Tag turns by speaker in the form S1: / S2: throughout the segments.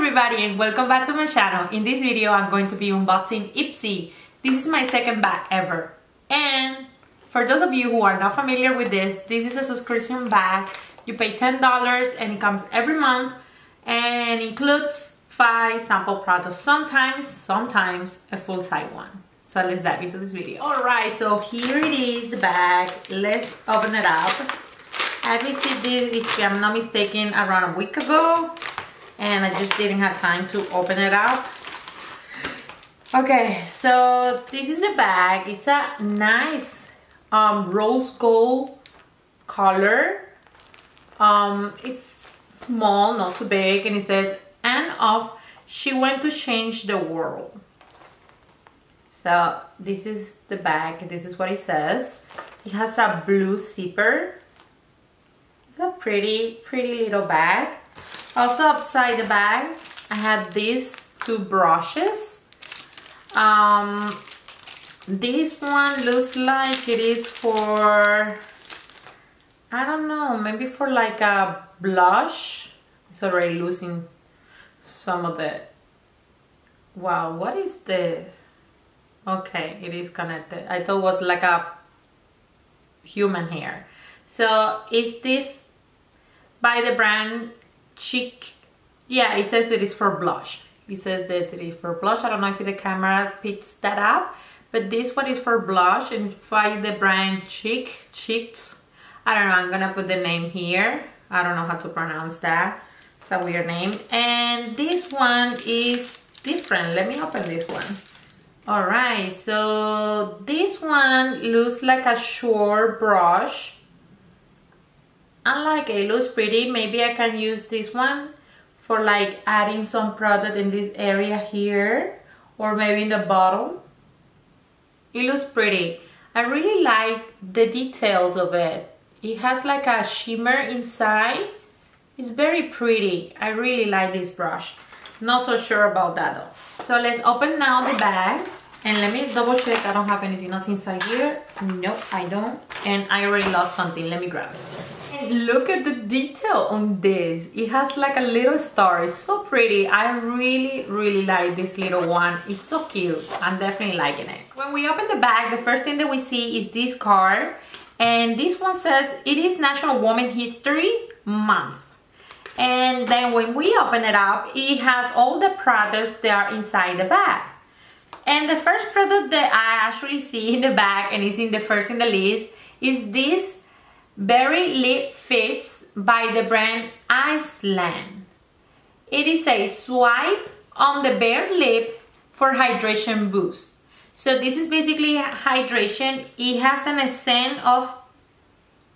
S1: everybody and welcome back to my channel. In this video I'm going to be unboxing Ipsy. This is my second bag ever. And for those of you who are not familiar with this is a subscription bag. You pay $10 and it comes every month and includes 5 sample products, sometimes a full-size one. So let's dive into this video. Alright, so here it is, the bag. Let's open it up. I received this, if I'm not mistaken, around a week ago. And I just didn't have time to open it up. Okay, so this is the bag. It's a nice rose gold color. It's small, not too big, and it says, "And of she went to change the world." So this is the bag. This is what it says. It has a blue zipper. It's a pretty little bag. Also outside the bag, I have these 2 brushes. This one looks like it is for, I don't know, maybe for like a blush. It's already losing some of the, wow, what is this? Okay, it is connected. I thought it was like a human hair. So is this by the brand Chic? Yeah, it says it is for blush. It says that it is for blush. I don't know if the camera picks that up, but this one is for blush and it's by the brand Chicks. I don't know, I'm gonna put the name here. I don't know how to pronounce that. It's a weird name. And this one is different. Let me open this one. Alright, so this one looks like a short brush. I like it, looks pretty. Maybe I can use this one for like adding some product in this area here, or maybe in the bottom. It looks pretty. I really like the details of it. It has like a shimmer inside. It's very pretty. I really like this brush. Not so sure about that though. So let's open now the bag. And let me double check I don't have anything else inside here. Nope, I don't. And I already lost something. Let me grab it. And look at the detail on this. It has like a little star. It's so pretty. I really like this little one. It's so cute. I'm definitely liking it. When we open the bag, the first thing that we see is this card. And this one says, "It is National Women History Month." And then when we open it up, it has all the products that are inside the bag. And the first product that I actually see in the bag, and is in the first in the list, is this Berry Lip Fix by the brand Iceland. It is a swipe on the bare lip for hydration boost. So this is basically hydration. It has an scent of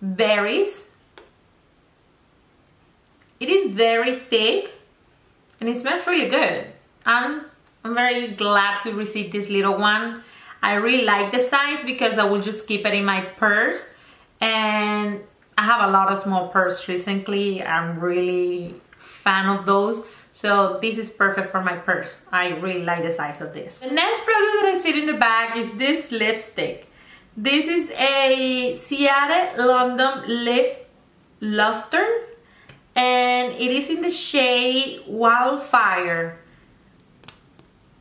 S1: berries. It is very thick and it smells really good. I'm very glad to receive this little one. I really like the size because I will just keep it in my purse. And I have a lot of small purses recently. I'm really fan of those. So this is perfect for my purse. I really like the size of this. The next product that I see in the bag is this lipstick. This is a Seattle London Lip Luster. And it is in the shade Wildfire.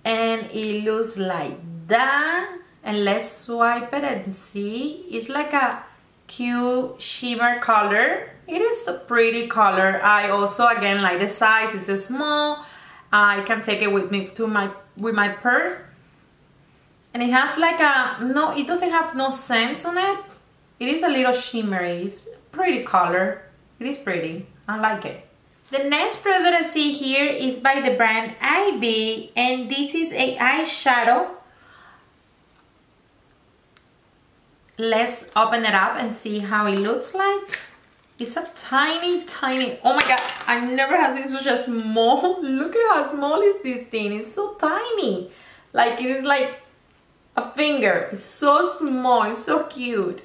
S1: And it looks like that. And let's swipe it and see. It's like a cute shimmer color. It is a pretty color. I also again like the size. It's a small. I can take it with me to my purse. And it has like a no. It doesn't have no scents on it. It is a little shimmery. It's a pretty color. It is pretty. I like it. The next product I see here is by the brand Ivy, and this is a eyeshadow. Let's open it up and see how it looks like. It's a tiny, oh my god, I've never had seen such a small, look at how small is this thing. It's so tiny. Like it is like a finger. It's so small, it's so cute.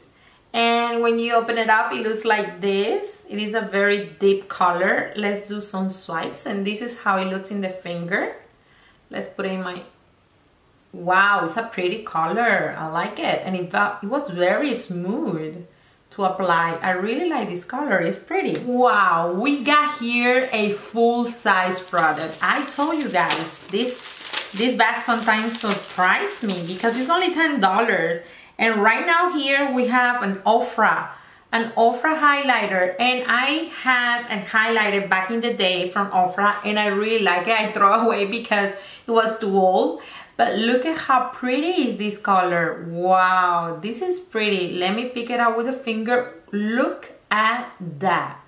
S1: And when you open it up, it looks like this. It is a very deep color. Let's do some swipes. And this is how it looks in the finger. Let's put it in my... Wow, it's a pretty color. I like it. And it was very smooth. to apply. I really like this color, it's pretty. Wow, we got here a full-size product. I told you guys, this bag sometimes surprised me because it's only $10. And right now here we have an Ofra highlighter, and I had a highlighter back in the day from Ofra and I really like it. I throw it away because it was too old. But look at how pretty is this color. Wow, this is pretty. Let me pick it up with a finger. Look at that.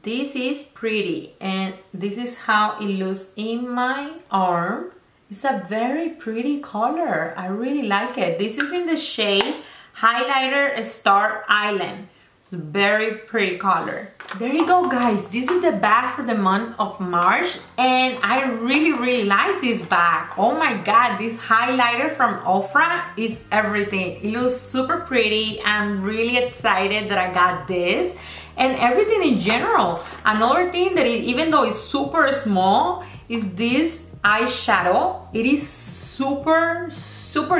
S1: This is pretty, and this is how it looks in my arm. It's a very pretty color. I really like it. This is in the shade Highlighter Star Island. It's a very pretty color. There you go, guys. This is the bag for the month of March, and I really like this bag. Oh my god, this highlighter from Ofra is everything. It looks super pretty. I'm really excited that I got this, and everything in general. Another thing that is, even though it's super small, is this eyeshadow. It is super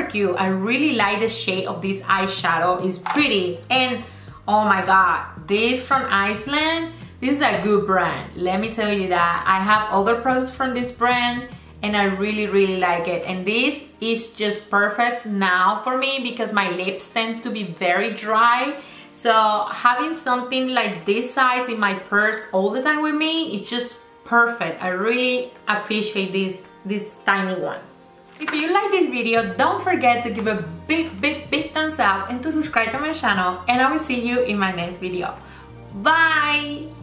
S1: cute. I really like the shade of this eyeshadow. It's pretty. And oh my god, this from Iceland, this is a good brand. Let me tell you that. I have other products from this brand and I really like it. And this is just perfect now for me because my lips tend to be very dry. So having something like this size in my purse all the time with me, it's just perfect. I really appreciate this tiny one. If you like this video, don't forget to give a big thumbs up and to subscribe to my channel, and I will see you in my next video. Bye!